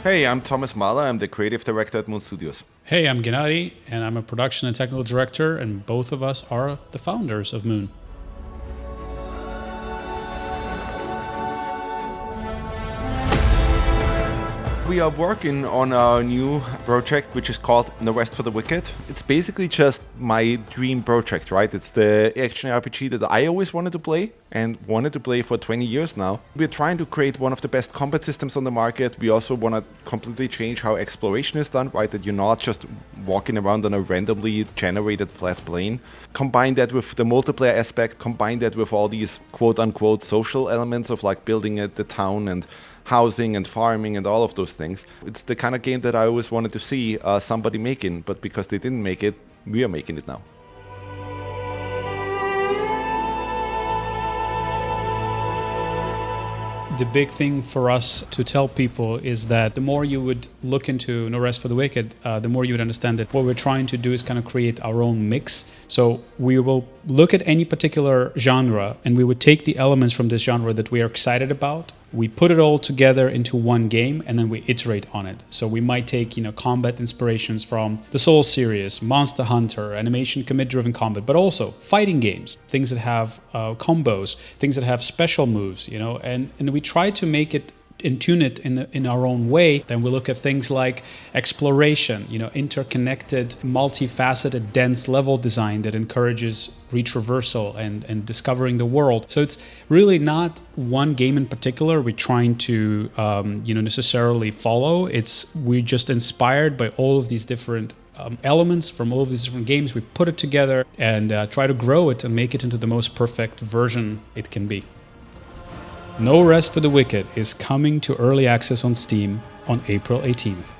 Hey, I'm Thomas Mahler. I'm the creative director at Moon Studios. Hey, I'm Gennady, and I'm a production and technical director, and both of us are the founders of Moon. We are working on a new project which is called No Rest for the Wicked. It's basically just my dream project, right? It's the action RPG that I always wanted to play and wanted to play for 20 years now. We're trying to create one of the best combat systems on the market. We also want to completely change how exploration is done, right? That you're not just walking around on a randomly generated flat plane. Combine that with the multiplayer aspect, combine that with all these quote-unquote social elements of like building the town and housing and farming and all of those things. It's the kind of game that I always wanted to see somebody making, but because they didn't make it, we are making it now. The big thing for us to tell people is that the more you would look into No Rest for the Wicked, the more you would understand that what we're trying to do is kind of create our own mix. So we will look at any particular genre and we would take the elements from this genre that we are excited about. We put it all together into one game and then we iterate on it. So we might take, combat inspirations from the Soul series, Monster Hunter, animation commit-driven combat, but also fighting games, things that have combos, things that have special moves, and we try to make it and tune it in our own way. Then we look at things like exploration, interconnected, multifaceted, dense level design that encourages retraversal and discovering the world. So it's really not one game in particular we're trying to necessarily follow. We're just inspired by all of these different elements from all of these different games. We put it together and try to grow it and make it into the most perfect version it can be. No Rest for the Wicked is coming to early access on Steam on April 18th.